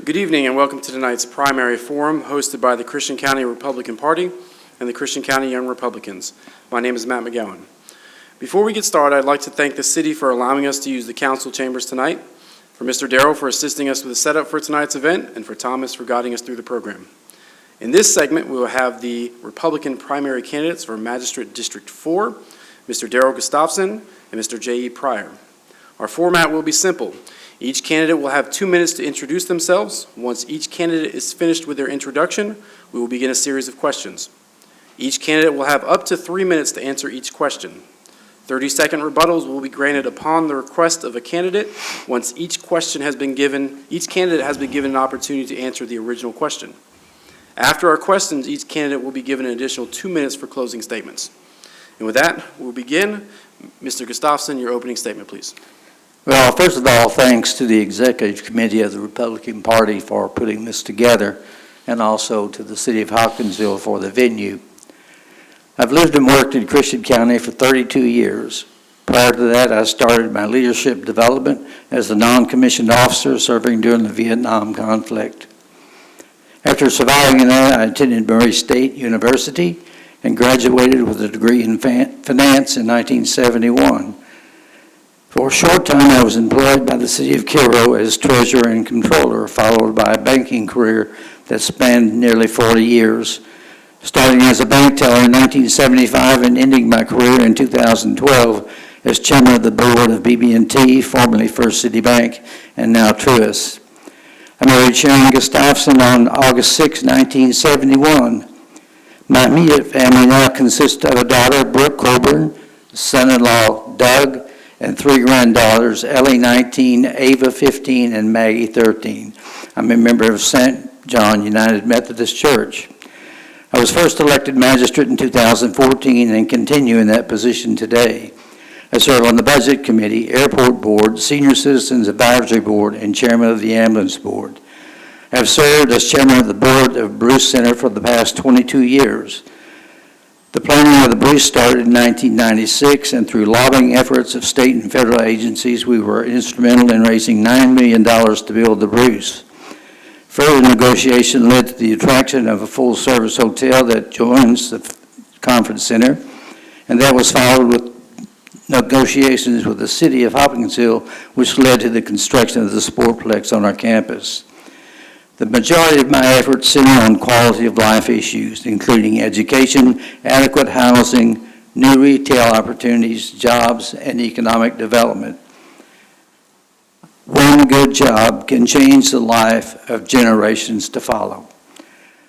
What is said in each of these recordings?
Good evening and welcome to tonight's primary forum hosted by the Christian County Republican Party and the Christian County Young Republicans. My name is Matt McGowan. Before we get started, I'd like to thank the city for allowing us to use the council chambers tonight, for Mr. Darrow for assisting us with the setup for tonight's event, and for Thomas for guiding us through the program. In this segment, we will have the Republican primary candidates for Magistrate District 4, Mr. Darrell Gustafson and Mr. J.E. Pryor. Our format will be simple. Each candidate will have 2 minutes to introduce themselves. Once each candidate is finished with their introduction, we will begin a series of questions. Each candidate will have up to 3 minutes to answer each question. 30-second rebuttals will be granted upon the request of a candidate. Once each candidate has been given an opportunity to answer the original question. After our questions, each candidate will be given an additional 2 minutes for closing statements. And with that, we'll begin. Mr. Gustafson, your opening statement, please. Well, first of all, thanks to the Executive Committee of the Republican Party for putting this together, and also to the City of Hopkinsville for the venue. I've lived and worked in Christian County for 32 years. Prior to that, I started my leadership development as a non-commissioned officer serving during the Vietnam conflict. After surviving that, I attended Murray State University and graduated with a degree in finance in 1971. For a short time, I was employed by the City of Cairo as treasurer and controller, followed by a banking career that spanned nearly 40 years, starting as a bank teller in 1975 and ending my career in 2012 as chairman of the board of BB&T, formerly First City Bank, and now Truist. I married Sharon Gustafson on August 6, 1971. My immediate family now consists of a daughter, Brooke Coburn, son-in-law, Doug, and 3 granddaughters, Ellie 19, Ava 15, and Maggie 13. I'm a member of St. John United Methodist Church. I was first elected magistrate in 2014 and continue in that position today. I serve on the Budget Committee, Airport Board, Senior Citizens Advisory Board, and Chairman of the Ambulance Board. I have served as Chairman of the Board of Bruce Center for the past 22 years. The planning of the Bruce started in 1996, and through lobbying efforts of state and federal agencies, we were instrumental in raising $9 million to build the Bruce. Further negotiation led to the attraction of a full-service hotel that joins the conference center, and that was followed with negotiations with the City of Hopkinsville, which led to the construction of the Sportplex on our campus. The majority of my efforts center on quality of life issues, including education, adequate housing, new retail opportunities, jobs, and economic development. One good job can change the life of generations to follow.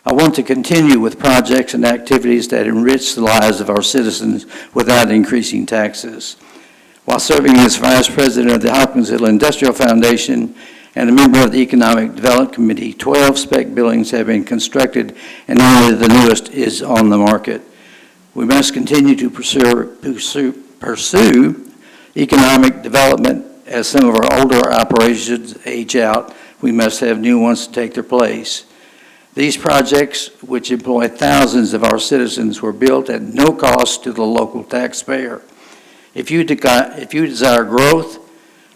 I want to continue with projects and activities that enrich the lives of our citizens without increasing taxes. While serving as Vice President of the Hopkinsville Industrial Foundation and a member of the Economic Development Committee, 12 spec buildings have been constructed and only the newest is on the market. We must continue to pursue economic development. As some of our older operations age out, we must have new ones to take their place. These projects, which employ thousands of our citizens, were built at no cost to the local taxpayer. If you desire growth,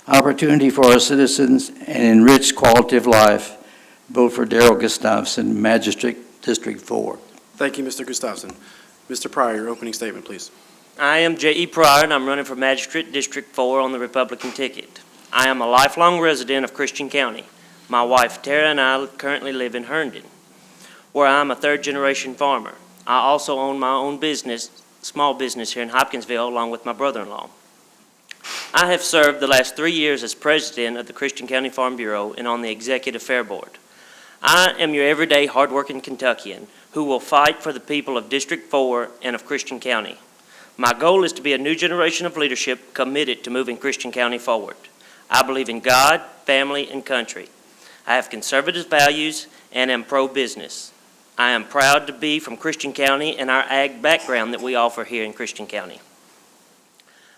opportunity for our citizens, and enriched quality of life, vote for Darrell Gustafson, Magistrate District 4. Thank you, Mr. Gustafson. Mr. Pryor, your opening statement, please. I am J.E. Pryor, and I'm running for Magistrate District 4 on the Republican ticket. I am a lifelong resident of Christian County. My wife, Tara, and I currently live in Herndon, where I'm a third-generation farmer. I also own my own business, small business here in Hopkinsville, along with my brother-in-law. I have served the last 3 years as president of the Christian County Farm Bureau and on the Executive Fair Board. I am your everyday hardworking Kentuckian who will fight for the people of District 4 and of Christian County. My goal is to be a new generation of leadership committed to moving Christian County forward. I believe in God, family, and country. I have conservative values and am pro-business. I am proud to be from Christian County and our ag background that we offer here in Christian County.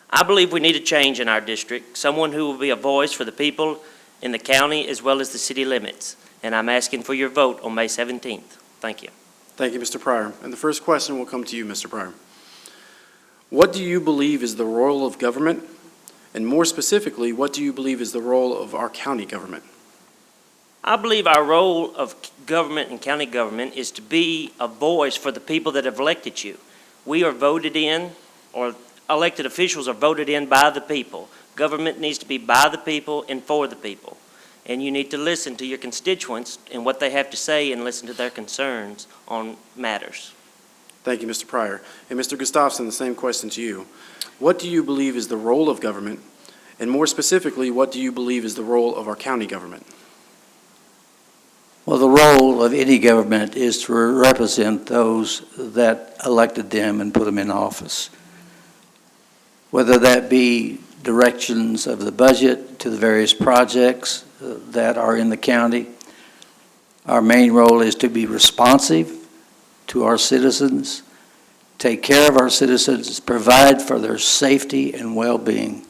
I believe we need a change in our district, someone who will be a voice for the people in the county as well as the city limits, and I'm asking for your vote on May 17th. Thank you. Thank you, Mr. Pryor. And the first question will come to you, Mr. Pryor. What do you believe is the role of government, and more specifically, what do you believe is the role of our county government? I believe our role of government and county government is to be a voice for the people that have elected you. We are voted in, or elected officials are voted in by the people. Government needs to be by the people and for the people. And you need to listen to your constituents and what they have to say and listen to their concerns on matters. Thank you, Mr. Pryor. And Mr. Gustafson, the same question to you. What do you believe is the role of government? And more specifically, what do you believe is the role of our county government? Well, the role of any government is to represent those that elected them and put them in office. Whether that be directions of the budget to the various projects that are in the county. Our main role is to be responsive to our citizens, take care of our citizens, provide for their safety and well-being.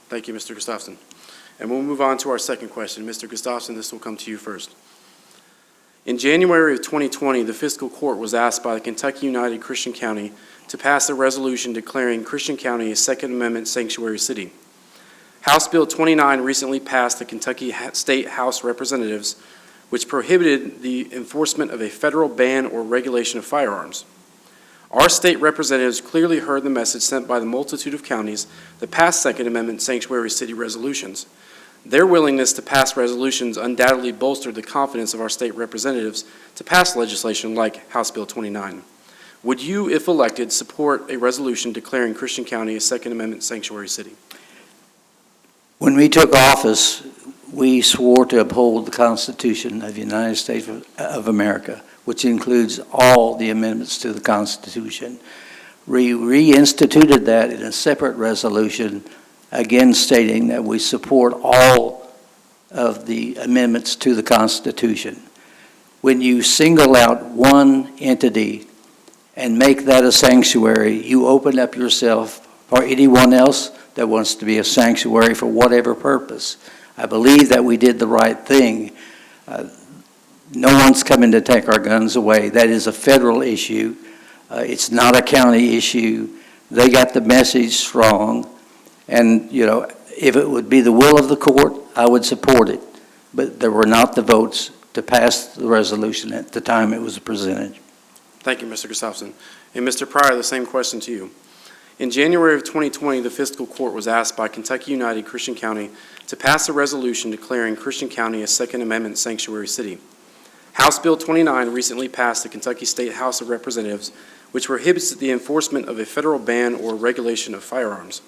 Thank you, Mr. Gustafson. And we'll move on to our second question. Mr. Gustafson, this will come to you first. In January of 2020, the fiscal court was asked by the Kentucky United Christian County to pass a resolution declaring Christian County a Second Amendment sanctuary city. House Bill 29 recently passed the Kentucky State House of Representatives, which prohibited the enforcement of a federal ban or regulation of firearms. Our state representatives clearly heard the message sent by the multitude of counties that passed Second Amendment sanctuary city resolutions. Their willingness to pass resolutions undoubtedly bolstered the confidence of our state representatives to pass legislation like House Bill 29. Would you, if elected, support a resolution declaring Christian County a Second Amendment sanctuary city? When we took office, we swore to uphold the Constitution of the United States of America, which includes all the amendments to the Constitution. We reinstituted that in a separate resolution, again stating that we support all of the amendments to the Constitution. When you single out one entity and make that a sanctuary, you open up yourself for anyone else that wants to be a sanctuary for whatever purpose. I believe that we did the right thing. No one's coming to take our guns away. That is a federal issue. It's not a county issue. They got the message strong. And, you know, if it would be the will of the court, I would support it. But there were not the votes to pass the resolution at the time it was presented. Thank you, Mr. Gustafson. And Mr. Pryor, the same question to you. In January of 2020, the fiscal court was asked by Kentucky United Christian County to pass a resolution declaring Christian County a Second Amendment sanctuary city. House Bill 29 recently passed the Kentucky State House of Representatives, which prohibits the enforcement of a federal ban or regulation of firearms.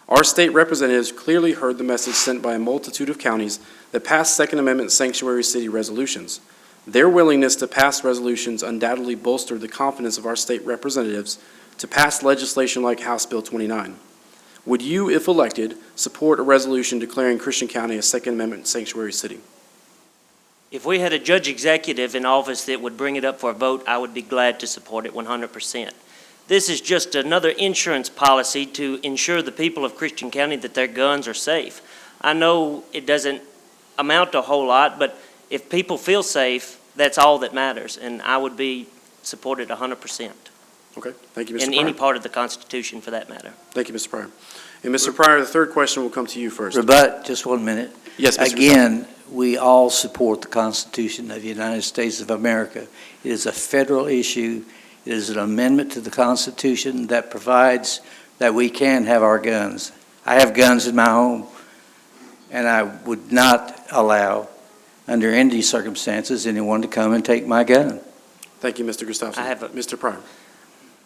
Our state representatives clearly heard the message sent by a multitude of counties that passed Second Amendment sanctuary city resolutions. Their willingness to pass resolutions undoubtedly bolstered the confidence of our state representatives to pass legislation like House Bill 29. Would you, if elected, support a resolution declaring Christian County a Second Amendment sanctuary city? If we had a judge executive in office that would bring it up for a vote, I would be glad to support it 100%. This is just another insurance policy to ensure the people of Christian County that their guns are safe. I know it doesn't amount to a whole lot, but if people feel safe, that's all that matters, and I would be supported 100%. Okay, thank you, Mr. In Pryor. any part of the Constitution, for that matter. Thank you, Mr. Pryor. And Mr. Pryor, the third question will come to you first. Rebut, just 1 minute. Yes, Mr. Again, we all support the Constitution of the United States of America. It is a federal issue. It is an amendment to the Constitution that provides that we can have our guns. I have guns in my home, and I would not allow, under any circumstances, anyone to come and take my gun. Thank you, Mr. Gustafson. Mr. Pryor.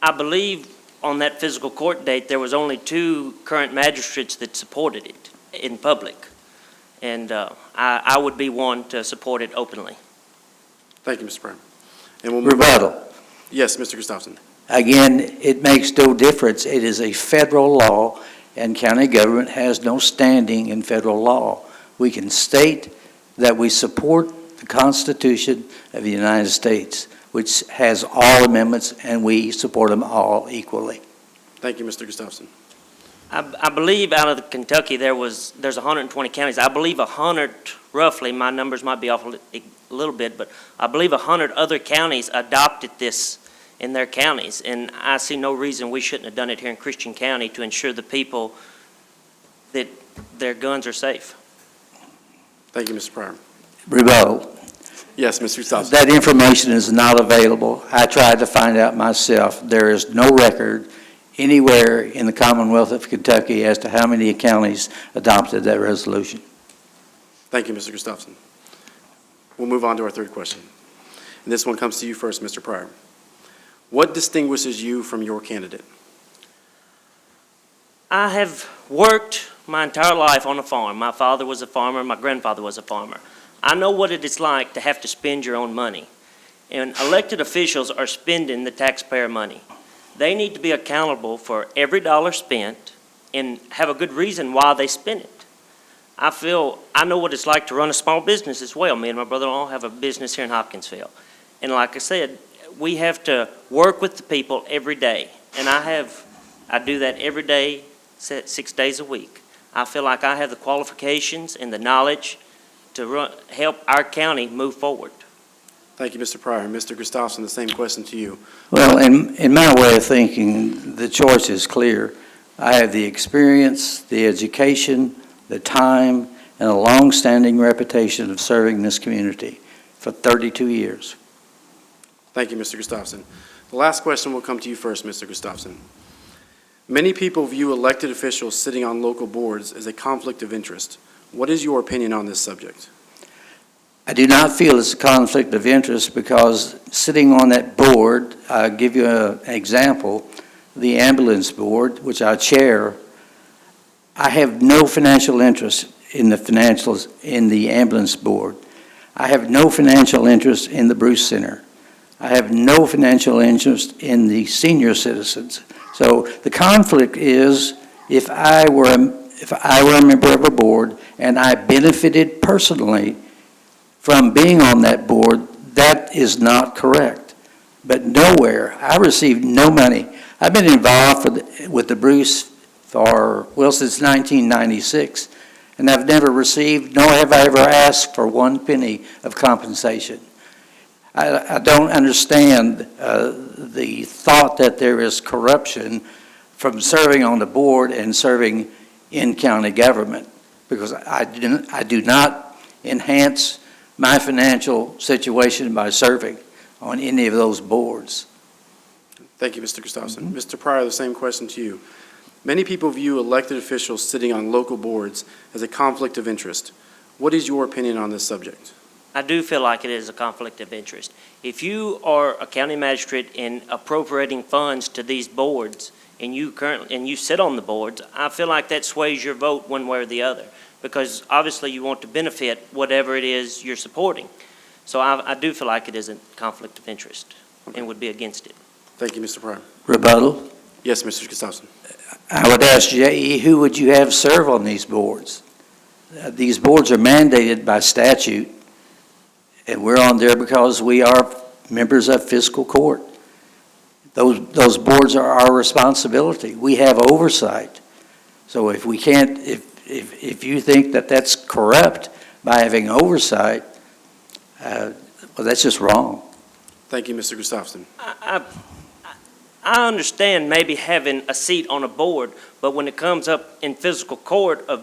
I believe on that physical court date, there was only 2 current magistrates that supported it in public. And I would be one to support it openly. Thank you, Mr. Pryor. And we'll move Rebuttal. Yes, Mr. Gustafson. Again, it makes no difference. It is a federal law, and county government has no standing in federal law. We can state that we support the Constitution of the United States, which has all amendments, and we support them all equally. Thank you, Mr. Gustafson. I believe out of Kentucky, there's 120 counties. I believe 100, roughly, my numbers might be off a little bit, but I believe 100 other counties adopted this in their counties. And I see no reason we shouldn't have done it here in Christian County to ensure the people that their guns are safe. Thank you, Mr. Pryor. Rebuttal. Yes, Mr. Gustafson. That information is not available. I tried to find out myself. There is no record anywhere in the Commonwealth of Kentucky as to how many counties adopted that resolution. Thank you, Mr. Gustafson. We'll move on to our third question. And this one comes to you first, Mr. Pryor. What distinguishes you from your candidate? I have worked my entire life on a farm. My father was a farmer, my grandfather was a farmer. I know what it is like to have to spend your own money. And elected officials are spending the taxpayer money. They need to be accountable for every dollar spent and have a good reason why they spend it. I know what it's like to run a small business as well. Me and my brother-in-law have a business here in Hopkinsville. And like I said, we have to work with the people every day. And I do that every day, 6 days a week. I feel like I have the qualifications and the knowledge to help our county move forward. Thank you, Mr. Pryor. Mr. Gustafson, the same question to you. Well, in my way of thinking, the choice is clear. I have the experience, the education, the time, and a long-standing reputation of serving this community for 32 years. Thank you, Mr. Gustafson. The last question will come to you first, Mr. Gustafson. Many people view elected officials sitting on local boards as a conflict of interest. What is your opinion on this subject? I do not feel it's a conflict of interest because sitting on that board, I'll give you an example, the ambulance board, which I chair, I have no financial interest in the financials in the ambulance board. I have no financial interest in the Bruce Center. I have no financial interest in the senior citizens. So the conflict is if I were a member of a board and I benefited personally from being on that board, that is not correct. But nowhere, I received no money. I've been involved with the Bruce since 1996, and I've never received, nor have I ever asked for 1 penny of compensation. I don't understand the thought that there is corruption from serving on the board and serving in county government, because I do not enhance my financial situation by serving on any of those boards. Thank you, Mr. Gustafson. Mr. Pryor, the same question to you. Many people view elected officials sitting on local boards as a conflict of interest. What is your opinion on this subject? I do feel like it is a conflict of interest. If you are a county magistrate and appropriating funds to these boards, and you sit on the boards, I feel like that sways your vote one way or the other, because obviously you want to benefit whatever it is you're supporting. So I do feel like it is a conflict of interest and would be against it. Thank you, Mr. Pryor. Rebuttal? Yes, Mr. Gustafson. I would ask J.E., who would you have serve on these boards? These boards are mandated by statute, and we're on there because we are members of fiscal court. Those boards are our responsibility. We have oversight. So if we can't, if you think that that's corrupt by having oversight, well, that's just wrong. Thank you, Mr. Gustafson. I understand maybe having a seat on a board, but when it comes up in fiscal court, a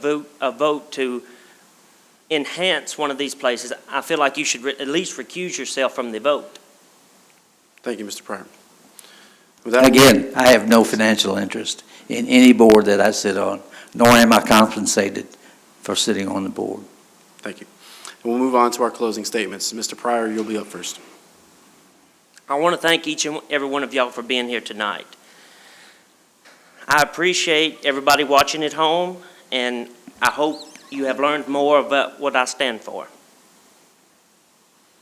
vote to enhance one of these places, I feel like you should at least recuse yourself from the vote. Thank you, Mr. Pryor. With that, Again, I have no financial interest in any board that I sit on, nor am I compensated for sitting on the board. thank you. And we'll move on to our closing statements. Mr. Pryor, you'll be up first. I want to thank each and every one of y'all for being here tonight. I appreciate everybody watching at home, and I hope you have learned more about what I stand for.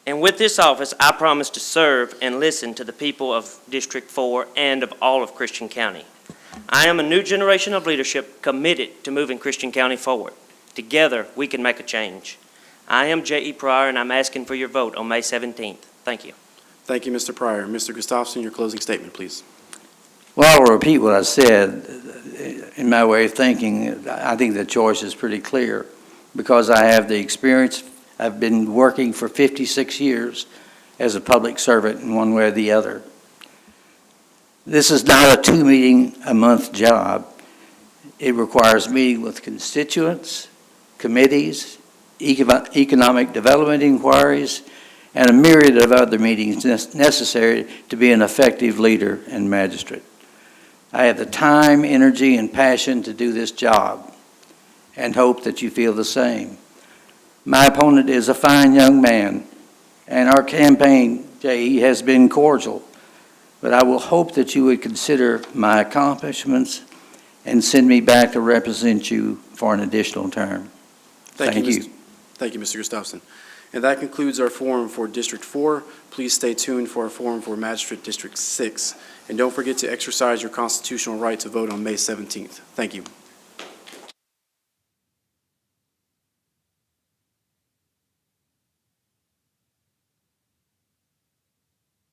And with this office, I promise to serve and listen to the people of District 4 and of all of Christian County. I am a new generation of leadership committed to moving Christian County forward. Together, we can make a change. I am J.E. Pryor, and I'm asking for your vote on May 17th. Thank you. Thank you, Mr. Pryor. Mr. Gustafson, your closing statement, please. Well, I'll repeat what I said. In my way of thinking, I think the choice is pretty clear because I have the experience. I've been working for 56 years as a public servant in one way or the other. This is not a 2-meeting-a-month job. It requires meeting with constituents, committees, economic development inquiries, and a myriad of other meetings necessary to be an effective leader and magistrate. I have the time, energy, and passion to do this job, and hope that you feel the same. My opponent is a fine young man, and our campaign, Jay, has been cordial, but I will hope that you would consider my accomplishments and send me back to represent you for an additional term. Thank you. Thank you, Mr. Gustafson. And that concludes our forum for District 4. Please stay tuned for our forum for Magistrate District 6. And don't forget to exercise your constitutional right to vote on May 17th. Thank you.